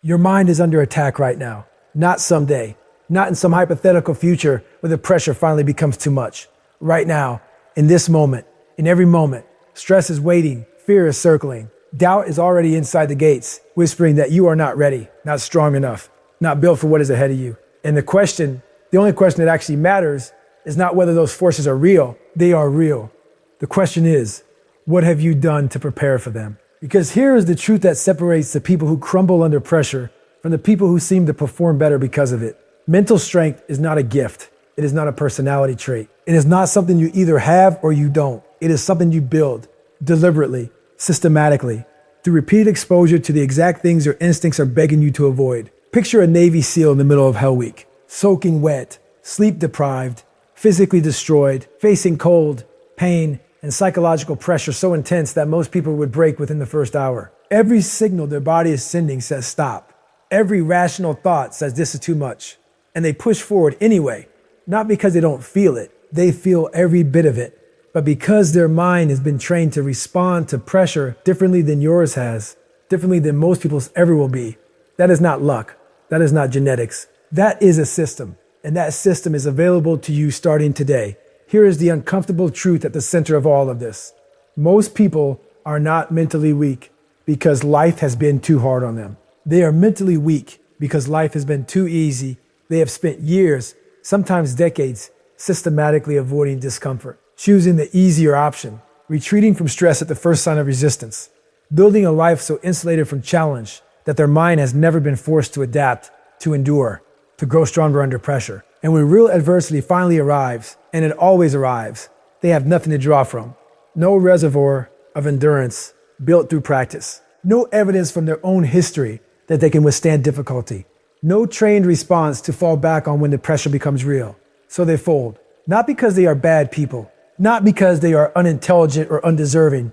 Your mind is under attack right now, not someday, not in some hypothetical future where the pressure finally becomes too much. Right now, in this moment, in every moment, stress is waiting, fear is circling, doubt is already inside the gates, whispering that you are not ready, not strong enough, not built for what is ahead of you. And the only question that actually matters is not whether those forces are real. They are real. The question is, what have you done to prepare for them? Because here is the truth that separates the people who crumble under pressure from the people who seem to perform better because of it. Mental strength is not a gift. It is not a personality trait. It is not something you either have or you don't. It is something you build deliberately, systematically, through repeated exposure to the exact things your instincts are begging you to avoid. Picture a Navy SEAL in the middle of Hell Week, soaking wet, sleep deprived, physically destroyed, facing cold, pain, and psychological pressure so intense that most people would break within the first hour. Every signal their body is sending says stop. Every rational thought says this is too much. And they push forward anyway, not because they don't feel it. They feel every bit of it. But because their mind has been trained to respond to pressure differently than yours has, differently than most people's ever will be. That is not luck. That is not genetics. That is a system. And that system is available to you starting today. Here is the uncomfortable truth at the center of all of this. Most people are not mentally weak because life has been too hard on them. They are mentally weak because life has been too easy. They have spent years, sometimes decades, systematically avoiding discomfort, choosing the easier option, retreating from stress at the first sign of resistance, building a life so insulated from challenge that their mind has never been forced to adapt, to endure, to grow stronger under pressure. And when real adversity finally arrives, and it always arrives, they have nothing to draw from. No reservoir of endurance built through practice. No evidence from their own history that they can withstand difficulty. No trained response to fall back on when the pressure becomes real. So they fold. Not because they are bad people, not because they are unintelligent or undeserving,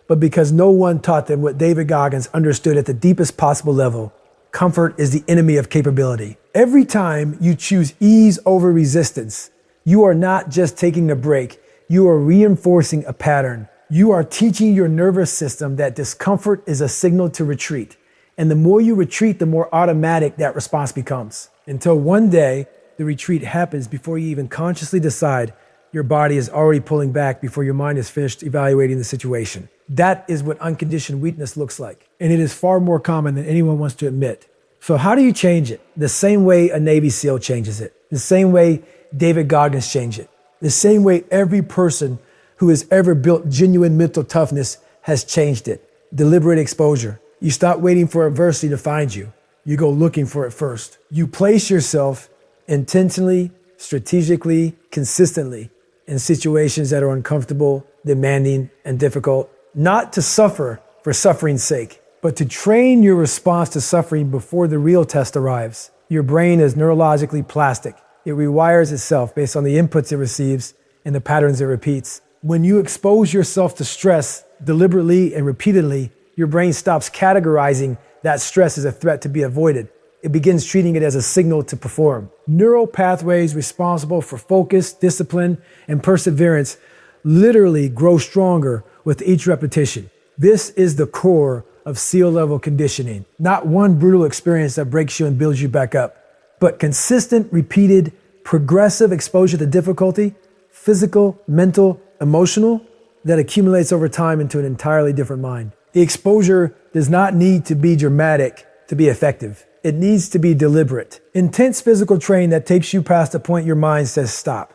but because no one taught them what David Goggins understood at the deepest possible level. Comfort is the enemy of capability. Every time you choose ease over resistance, you are not just taking a break, you are reinforcing a pattern. You are teaching your nervous system that discomfort is a signal to retreat. And the more you retreat, the more automatic that response becomes. Until one day, the retreat happens before you even consciously decide. Your body is already pulling back before your mind is finished evaluating the situation. That is what unconditioned weakness looks like. And it is far more common than anyone wants to admit. So how do you change it? The same way a Navy SEAL changes it. The same way David Goggins changed it. The same way every person who has ever built genuine mental toughness has changed it. Deliberate exposure. You stop waiting for adversity to find you. You go looking for it first. You place yourself intentionally, strategically, consistently in situations that are uncomfortable, demanding, and difficult, not to suffer for suffering's sake, but to train your response to suffering before the real test arrives. Your brain is neurologically plastic. It rewires itself based on the inputs it receives and the patterns it repeats. When you expose yourself to stress deliberately and repeatedly, your brain stops categorizing that stress as a threat to be avoided. It begins treating it as a signal to perform. Neural pathways responsible for focus, discipline, and perseverance literally grow stronger with each repetition. This is the core of SEAL-level conditioning. Not one brutal experience that breaks you and builds you back up, but consistent, repeated, progressive exposure to difficulty, physical, mental, emotional, that accumulates over time into an entirely different mind. The exposure does not need to be dramatic to be effective. It needs to be deliberate. Intense physical training that takes you past the point your mind says stop.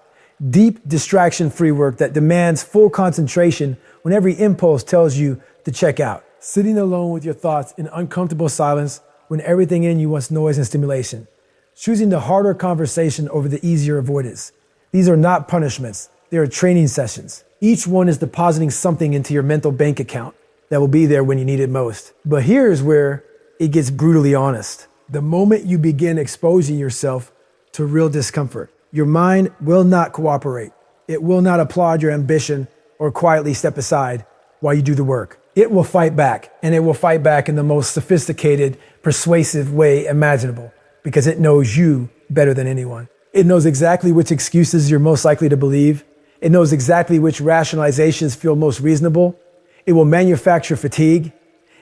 Deep distraction-free work that demands full concentration when every impulse tells you to check out. Sitting alone with your thoughts in uncomfortable silence when everything in you wants noise and stimulation. Choosing the harder conversation over the easier avoidance. These are not punishments. They are training sessions. Each one is depositing something into your mental bank account that will be there when you need it most. But here's where it gets brutally honest. The moment you begin exposing yourself to real discomfort, your mind will not cooperate. It will not applaud your ambition or quietly step aside while you do the work. It will fight back, and it will fight back in the most sophisticated, persuasive way imaginable, because it knows you better than anyone. It knows exactly which excuses you're most likely to believe. It knows exactly which rationalizations feel most reasonable. It will manufacture fatigue.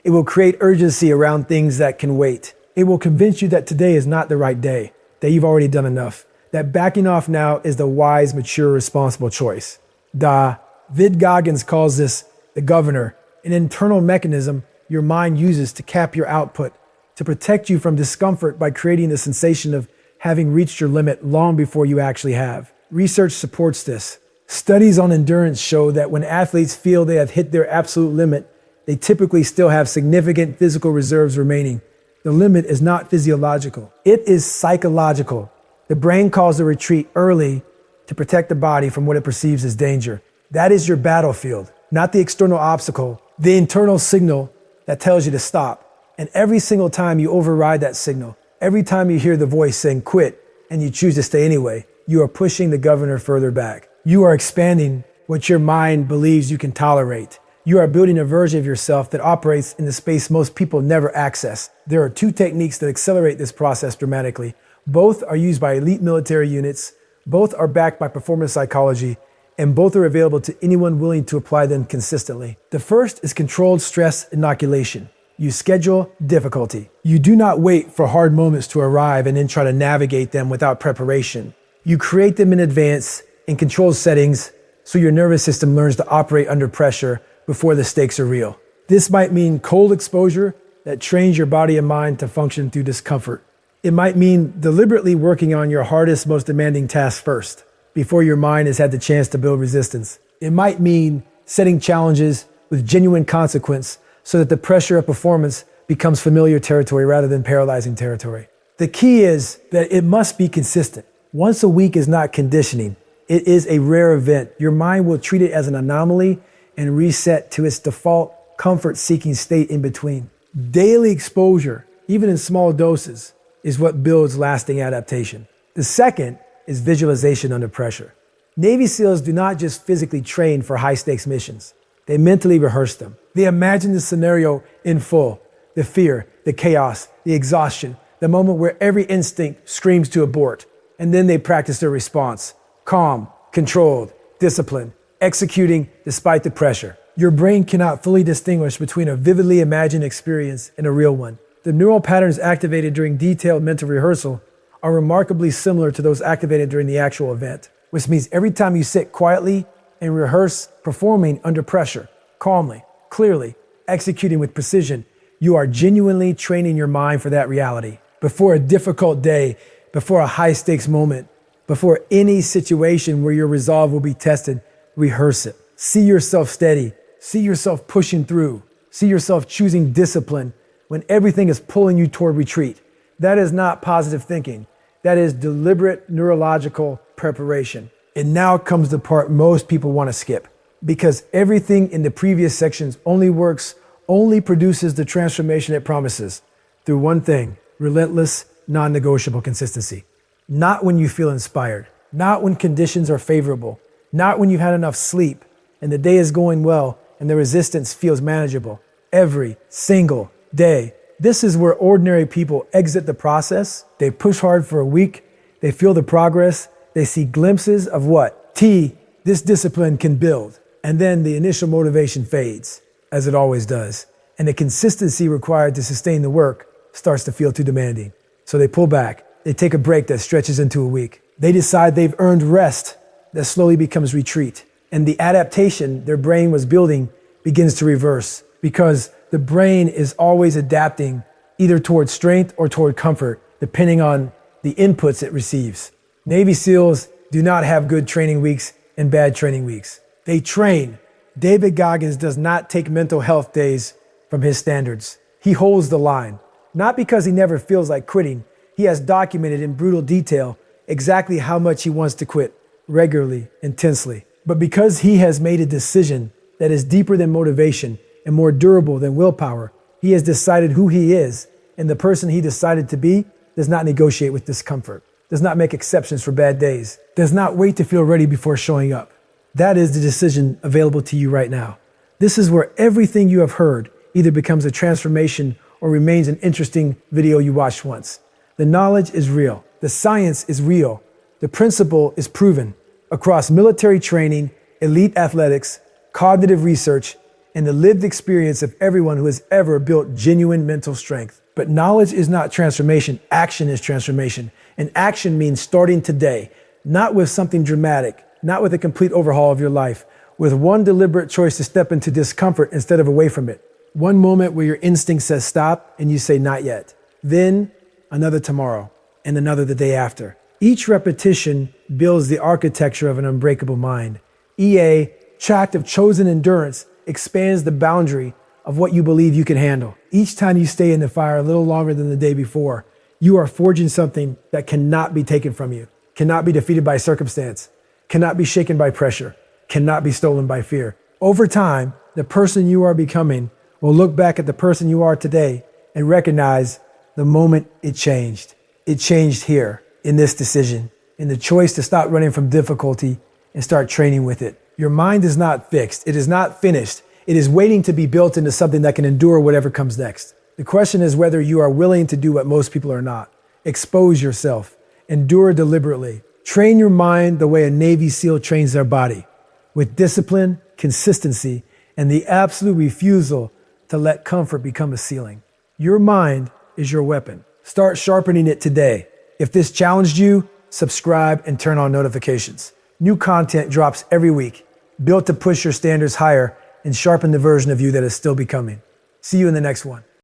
It will create urgency around things that can wait. It will convince you that today is not the right day, that you've already done enough, that backing off now is the wise, mature, responsible choice. David Goggins calls this the governor, an internal mechanism your mind uses to cap your output, to protect you from discomfort by creating the sensation of having reached your limit long before you actually have. Research supports this. Studies on endurance show that when athletes feel they have hit their absolute limit, they typically still have significant physical reserves remaining. The limit is not physiological. It is psychological. The brain calls the retreat early to protect the body from what it perceives as danger. That is your battlefield, not the external obstacle, the internal signal that tells you to stop. And every single time you override that signal, every time you hear the voice saying quit and you choose to stay anyway, you are pushing the governor further back. You are expanding what your mind believes you can tolerate. You are building a version of yourself that operates in the space most people never access. There are two techniques that accelerate this process dramatically. Both are used by elite military units, both are backed by performance psychology, and both are available to anyone willing to apply them consistently. The first is controlled stress inoculation. You schedule difficulty. You do not wait for hard moments to arrive and then try to navigate them without preparation. You create them in advance in controlled settings so your nervous system learns to operate under pressure before the stakes are real. This might mean cold exposure that trains your body and mind to function through discomfort. It might mean deliberately working on your hardest, most demanding tasks first, before your mind has had the chance to build resistance. It might mean setting challenges with genuine consequence so that the pressure of performance becomes familiar territory rather than paralyzing territory. The key is that it must be consistent. Once a week is not conditioning. It is a rare event. Your mind will treat it as an anomaly and reset to its default comfort-seeking state in between. Daily exposure, even in small doses, is what builds lasting adaptation. The second is visualization under pressure. Navy SEALs do not just physically train for high-stakes missions. They mentally rehearse them. They imagine the scenario in full, the fear, the chaos, the exhaustion, the moment where every instinct screams to abort. And then they practice their response. Calm, controlled, disciplined, executing despite the pressure. Your brain cannot fully distinguish between a vividly imagined experience and a real one. The neural patterns activated during detailed mental rehearsal are remarkably similar to those activated during the actual event, which means every time you sit quietly and rehearse performing under pressure, calmly, clearly, executing with precision, you are genuinely training your mind for that reality. Before a difficult day, before a high-stakes moment, before any situation where your resolve will be tested, rehearse it. See yourself steady. See yourself pushing through. See yourself choosing discipline when everything is pulling you toward retreat. That is not positive thinking. That is deliberate neurological preparation. And now comes the part most people want to skip, because everything in the previous sections only produces the transformation it promises through one thing: relentless, non-negotiable consistency. Not when you feel inspired, not when conditions are favorable, not when you've had enough sleep and the day is going well and the resistance feels manageable. Every single day. This is where ordinary people exit the process. They push hard for a week. They feel the progress. They see glimpses of what this discipline can build. And then the initial motivation fades, as it always does. And the consistency required to sustain the work starts to feel too demanding. So they pull back. They take a break that stretches into a week. They decide they've earned rest that slowly becomes retreat. And the adaptation their brain was building begins to reverse, because the brain is always adapting either toward strength or toward comfort, depending on the inputs it receives. Navy SEALs do not have good training weeks and bad training weeks. They train. David Goggins does not take mental health days from his standards. He holds the line, not because he never feels like quitting. He has documented in brutal detail exactly how much he wants to quit, regularly, intensely. But because he has made a decision that is deeper than motivation and more durable than willpower, he has decided who he is, and the person he decided to be does not negotiate with discomfort, does not make exceptions for bad days, does not wait to feel ready before showing up. That is the decision available to you right now. This is where everything you have heard either becomes a transformation or remains an interesting video you watched once. The knowledge is real. The science is real. The principle is proven across military training, elite athletics, cognitive research, and the lived experience of everyone who has ever built genuine mental strength. But knowledge is not transformation. Action is transformation. And action means starting today, not with something dramatic, not with a complete overhaul of your life, with one deliberate choice to step into discomfort instead of away from it. One moment where your instinct says stop and you say not yet. Then another tomorrow and another the day after. Each repetition builds the architecture of an unbreakable mind. EA, tract of chosen endurance, expands the boundary of what you believe you can handle. Each time you stay in the fire a little longer than the day before, you are forging something that cannot be taken from you, cannot be defeated by circumstance, cannot be shaken by pressure, cannot be stolen by fear. Over time, the person you are becoming will look back at the person you are today and recognize the moment it changed. It changed here, in this decision, in the choice to stop running from difficulty and start training with it. Your mind is not fixed. It is not finished. It is waiting to be built into something that can endure whatever comes next. The question is whether you are willing to do what most people are not. Expose yourself. Endure deliberately. Train your mind the way a Navy SEAL trains their body, with discipline, consistency, and the absolute refusal to let comfort become a ceiling. Your mind is your weapon. Start sharpening it today. If this challenged you, subscribe and turn on notifications. New content drops every week, built to push your standards higher and sharpen the version of you that is still becoming. See you in the next one.